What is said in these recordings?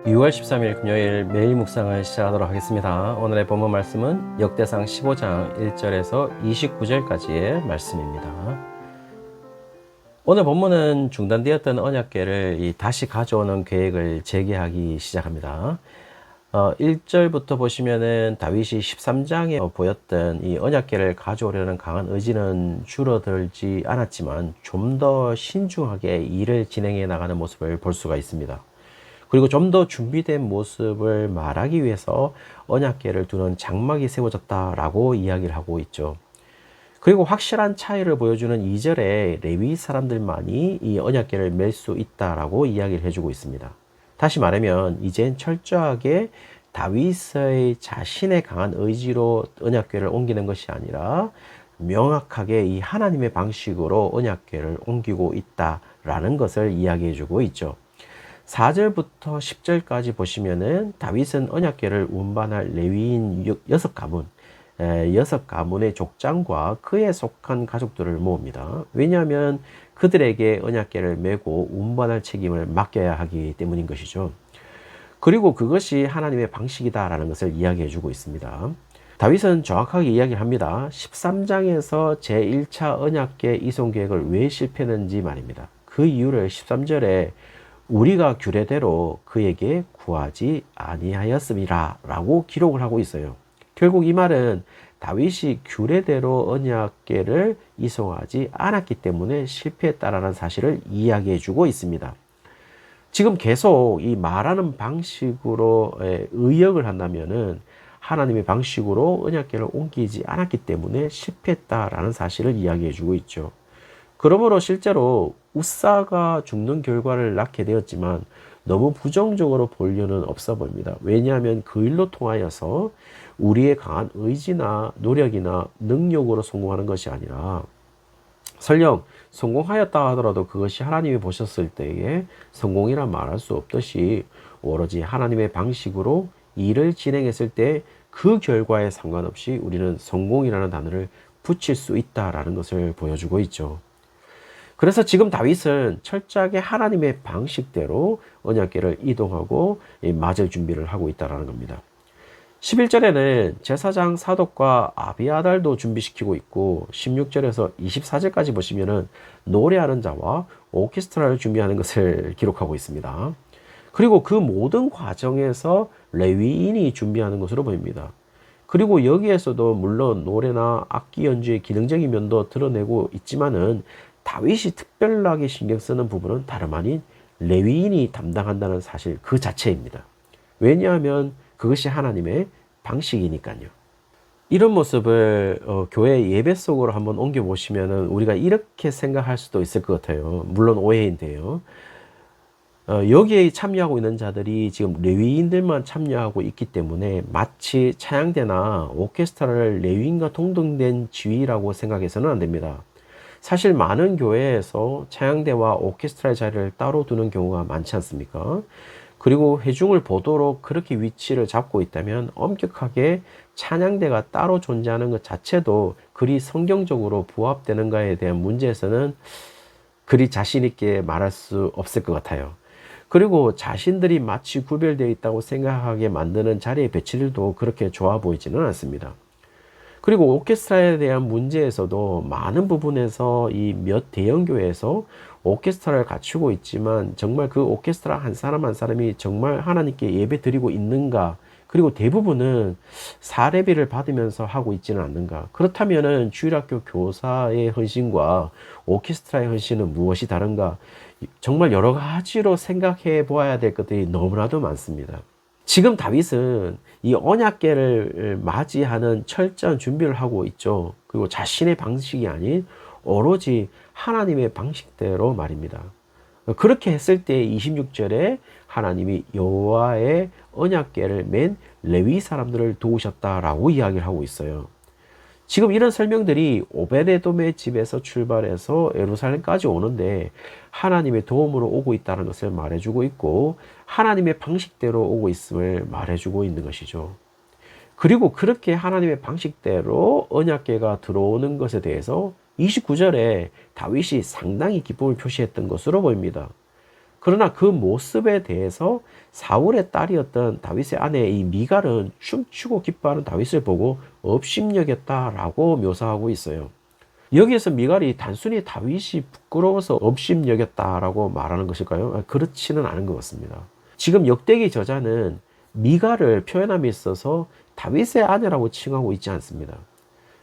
6월 13일 금요일 매일 묵상을 시작하도록 하겠습니다. 오늘의 본문 말씀은 역대상 15장 1절에서 29절까지의 말씀입니다. 오늘 본문은 중단되었던 언약궤를 다시 가져오는 계획을 재개하기 시작합니다. 1절부터 보시면은 다윗이 13장에 보였던 이 언약궤를 가져오려는 강한 의지는 줄어들지 않았지만 좀 더 신중하게 일을 진행해 나가는 모습을 볼 수가 있습니다. 그리고 좀 더 준비된 모습을 말하기 위해서 언약궤를 두는 장막이 세워졌다라고 이야기를 하고 있죠. 그리고 확실한 차이를 보여주는 2절에 레위 사람들만이 이 언약궤를 맬 수 있다라고 이야기를 해주고 있습니다. 다시 말하면 이젠 철저하게 다윗의 자신의 강한 의지로 언약궤를 옮기는 것이 아니라 명확하게 이 하나님의 방식으로 언약궤를 옮기고 있다라는 것을 이야기해 주고 있죠. 4절부터 10절까지 보시면은 다윗은 언약궤를 운반할 레위인 6가문, 6가문의 족장과 그에 속한 가족들을 모읍니다. 왜냐하면 그들에게 언약궤를 메고 운반할 책임을 맡겨야 하기 때문인 것이죠. 그리고 그것이 하나님의 방식이다라는 것을 이야기해 주고 있습니다. 다윗은 정확하게 이야기를 합니다. 13장에서 제1차 언약궤 이송 계획을 왜 실패했는지 말입니다. 그 이유를 13절에 우리가 규례대로 그에게 구하지 아니하였음이라 라고 기록을 하고 있어요. 결국 이 말은 다윗이 규례대로 언약궤를 이송하지 않았기 때문에 실패했다라는 사실을 이야기해 주고 있습니다. 지금 계속 이 말하는 방식으로 의역을 한다면은 하나님의 방식으로 언약궤를 옮기지 않았기 때문에 실패했다라는 사실을 이야기해 주고 있죠. 그러므로 실제로 우사가 죽는 결과를 낳게 되었지만 너무 부정적으로 볼 이유는 없어 보입니다. 왜냐하면 그 일로 통하여서 우리의 강한 의지나 노력이나 능력으로 성공하는 것이 아니라 설령 성공하였다 하더라도 그것이 하나님이 보셨을 때에 성공이라 말할 수 없듯이 오로지 하나님의 방식으로 일을 진행했을 때 그 결과에 상관없이 우리는 성공이라는 단어를 붙일 수 있다라는 것을 보여주고 있죠. 그래서 지금 다윗은 철저하게 하나님의 방식대로 언약궤를 이동하고 맞을 준비를 하고 있다는 겁니다. 11절에는 제사장 사독과 아비아달도 준비시키고 있고 16절에서 24절까지 보시면은 노래하는 자와 오케스트라를 준비하는 것을 기록하고 있습니다. 그리고 그 모든 과정에서 레위인이 준비하는 것으로 보입니다. 그리고 여기에서도 물론 노래나 악기 연주의 기능적인 면도 드러내고 있지만은 다윗이 특별하게 신경 쓰는 부분은 다름 아닌 레위인이 담당한다는 사실 그 자체입니다. 왜냐하면 그것이 하나님의 방식이니까요. 이런 모습을 교회 예배 속으로 한번 옮겨보시면 우리가 이렇게 생각할 수도 있을 것 같아요. 물론 오해인데요. 여기에 참여하고 있는 자들이 지금 레위인들만 참여하고 있기 때문에 마치 찬양대나 오케스트라를 레위인과 동등된 지위라고 생각해서는 안 됩니다. 사실 많은 교회에서 찬양대와 오케스트라의 자리를 따로 두는 경우가 많지 않습니까? 그리고 회중을 보도록 그렇게 위치를 잡고 있다면 엄격하게 찬양대가 따로 존재하는 것 자체도 그리 성경적으로 부합되는가에 대한 문제에서는 그리 자신 있게 말할 수 없을 것 같아요. 그리고 자신들이 마치 구별되어 있다고 생각하게 만드는 자리의 배치들도 그렇게 좋아 보이지는 않습니다. 그리고 오케스트라에 대한 문제에서도 많은 부분에서 이 몇 대형교회에서 오케스트라를 갖추고 있지만 정말 그 오케스트라 한 사람 한 사람이 정말 하나님께 예배 드리고 있는가, 그리고 대부분은 사례비를 받으면서 하고 있지는 않는가. 그렇다면은 주일학교 교사의 헌신과 오케스트라의 헌신은 무엇이 다른가, 정말 여러 가지로 생각해 보아야 될 것들이 너무나도 많습니다. 지금 다윗은 이 언약궤를 맞이하는 철저한 준비를 하고 있죠. 그리고 자신의 방식이 아닌 오로지 하나님의 방식대로 말입니다. 그렇게 했을 때 26절에 하나님이 여호와의 언약궤를 맨 레위 사람들을 도우셨다라고 이야기를 하고 있어요. 지금 이런 설명들이 오베데돔의 집에서 출발해서 예루살렘까지 오는데 하나님의 도움으로 오고 있다는 것을 말해주고 있고 하나님의 방식대로 오고 있음을 말해주고 있는 것이죠. 그리고 그렇게 하나님의 방식대로 언약궤가 들어오는 것에 대해서 29절에 다윗이 상당히 기쁨을 표시했던 것으로 보입니다. 그러나 그 모습에 대해서 사울의 딸이었던 다윗의 아내 이 미갈은 춤추고 기뻐하는 다윗을 보고 업심여겼다라고 묘사하고 있어요. 여기에서 미갈이 단순히 다윗이 부끄러워서 업심여겼다라고 말하는 것일까요? 그렇지는 않은 것 같습니다. 지금 역대기 저자는 미갈을 표현함에 있어서 다윗의 아내라고 칭하고 있지 않습니다.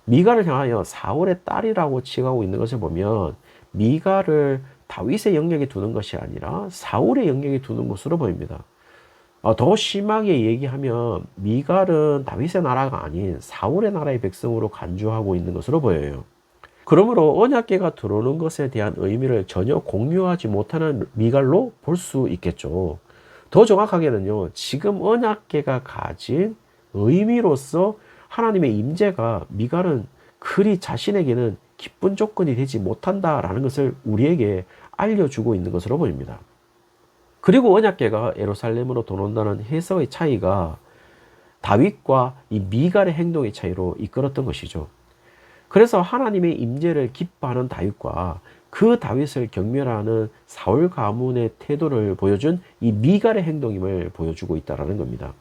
미갈을 향하여 사울의 딸이라고 칭하고 있는 것을 보면 미갈을 다윗의 영역에 두는 것이 아니라 사울의 영역에 두는 것으로 보입니다. 더 심하게 얘기하면 미갈은 다윗의 나라가 아닌 사울의 나라의 백성으로 간주하고 있는 것으로 보여요. 그러므로 언약궤가 들어오는 것에 대한 의미를 전혀 공유하지 못하는 미갈로 볼 수 있겠죠. 더 정확하게는요, 지금 언약궤가 가진 의미로서 하나님의 임재가 미갈은 그리 자신에게는 기쁜 조건이 되지 못한다라는 것을 우리에게 알려주고 있는 것으로 보입니다. 그리고 언약궤가 예루살렘으로 들어온다는 해석의 차이가 다윗과 이 미갈의 행동의 차이로 이끌었던 것이죠. 그래서 하나님의 임재를 기뻐하는 다윗과 그 다윗을 경멸하는 사울 가문의 태도를 보여준 이 미갈의 행동임을 보여주고 있다는 겁니다.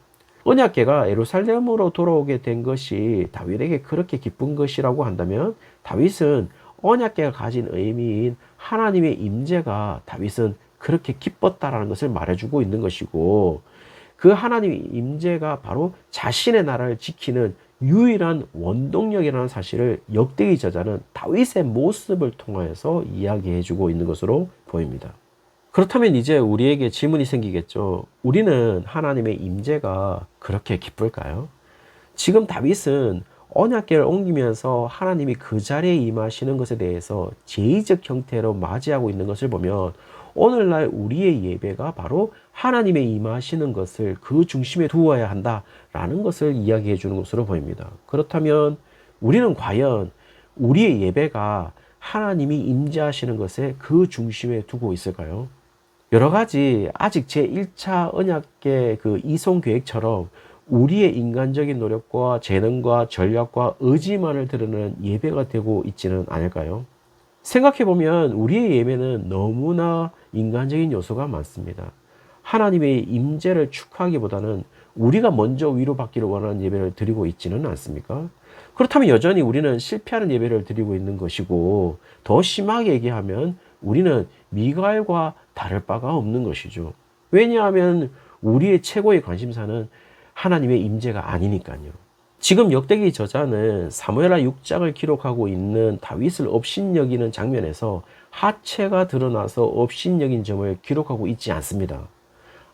언약궤가 예루살렘으로 돌아오게 된 것이 다윗에게 그렇게 기쁜 것이라고 한다면 다윗은 언약궤가 가진 의미인 하나님의 임재가 다윗은 그렇게 기뻤다라는 것을 말해주고 있는 것이고, 그 하나님의 임재가 바로 자신의 나라를 지키는 유일한 원동력이라는 사실을 역대기 저자는 다윗의 모습을 통하여서 이야기해주고 있는 것으로 보입니다. 그렇다면 이제 우리에게 질문이 생기겠죠. 우리는 하나님의 임재가 그렇게 기쁠까요? 지금 다윗은 언약궤를 옮기면서 하나님이 그 자리에 임하시는 것에 대해서 제의적 형태로 맞이하고 있는 것을 보면 오늘날 우리의 예배가 바로 하나님의 임하시는 것을 그 중심에 두어야 한다라는 것을 이야기해 주는 것으로 보입니다. 그렇다면 우리는 과연 우리의 예배가 하나님이 임재하시는 것에 그 중심에 두고 있을까요? 여러 가지 아직 제1차 언약궤 그 이송 계획처럼 우리의 인간적인 노력과 재능과 전략과 의지만을 드러내는 예배가 되고 있지는 않을까요? 생각해보면 우리의 예배는 너무나 인간적인 요소가 많습니다. 하나님의 임재를 축하하기보다는 우리가 먼저 위로받기를 원하는 예배를 드리고 있지는 않습니까? 그렇다면 여전히 우리는 실패하는 예배를 드리고 있는 것이고, 더 심하게 얘기하면 우리는 미갈과 다를 바가 없는 것이죠. 왜냐하면 우리의 최고의 관심사는 하나님의 임재가 아니니까요. 지금 역대기 저자는 사무엘하 6장을 기록하고 있는 다윗을 업신여기는 장면에서 하체가 드러나서 업신여긴 점을 기록하고 있지 않습니다.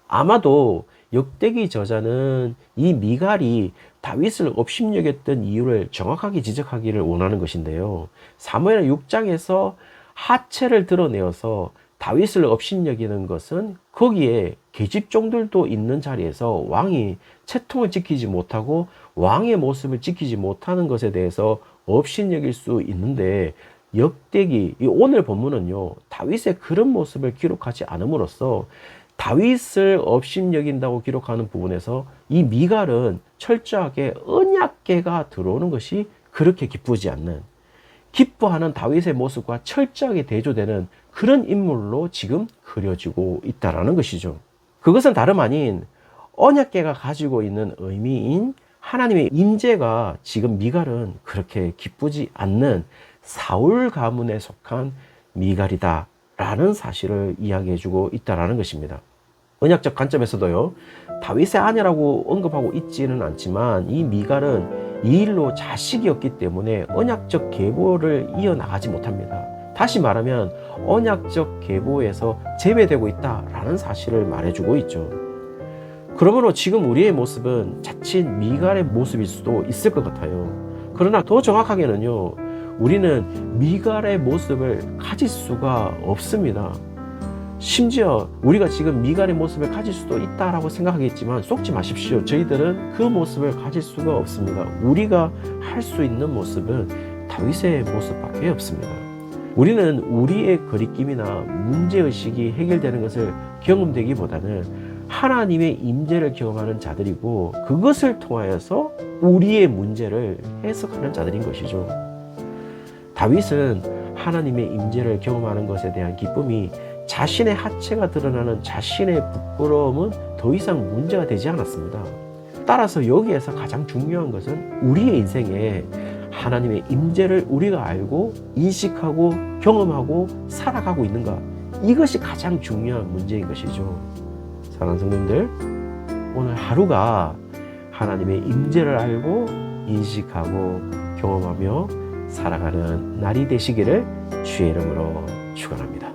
아마도 역대기 저자는 이 미갈이 다윗을 업신여겼던 이유를 정확하게 지적하기를 원하는 것인데요. 사무엘하 6장에서 하체를 드러내어서 다윗을 업신여기는 것은 거기에 계집종들도 있는 자리에서 왕이 채통을 지키지 못하고 왕의 모습을 지키지 못하는 것에 대해서 업신여길 수 있는데, 역대기 오늘 본문은요 다윗의 그런 모습을 기록하지 않음으로써 다윗을 업신여긴다고 기록하는 부분에서 이 미갈은 철저하게 언약궤가 들어오는 것이 그렇게 기쁘지 않는, 기뻐하는 다윗의 모습과 철저하게 대조되는 그런 인물로 지금 그려지고 있다는 것이죠. 그것은 다름 아닌 언약궤가 가지고 있는 의미인 하나님의 임재가 지금 미갈은 그렇게 기쁘지 않는 사울 가문에 속한 미갈이다 라는 사실을 이야기해주고 있다는 것입니다. 언약적 관점에서도요, 다윗의 아내라고 언급하고 있지는 않지만 이 미갈은 이 일로 자식이 없기 때문에 언약적 계보를 이어나가지 못합니다. 다시 말하면 언약적 계보에서 제외되고 있다라는 사실을 말해주고 있죠. 그러므로 지금 우리의 모습은 자칫 미갈의 모습일 수도 있을 것 같아요. 그러나 더 정확하게는요, 우리는 미갈의 모습을 가질 수가 없습니다. 심지어 우리가 지금 미갈의 모습을 가질 수도 있다라고 생각하겠지만 속지 마십시오. 저희들은 그 모습을 가질 수가 없습니다. 우리가 할 수 있는 모습은 다윗의 모습밖에 없습니다. 우리는 우리의 거리낌이나 문제의식이 해결되는 것을 경험되기보다는 하나님의 임재를 경험하는 자들이고, 그것을 통하여서 우리의 문제를 해석하는 자들인 것이죠. 다윗은 하나님의 임재를 경험하는 것에 대한 기쁨이 자신의 하체가 드러나는 자신의 부끄러움은 더 이상 문제가 되지 않았습니다. 따라서 여기에서 가장 중요한 것은 우리의 인생에 하나님의 임재를 우리가 알고 인식하고 경험하고 살아가고 있는가, 이것이 가장 중요한 문제인 것이죠. 사랑하는 성도님들, 오늘 하루가 하나님의 임재를 알고 인식하고 경험하며 살아가는 날이 되시기를 주의 이름으로 축원합니다.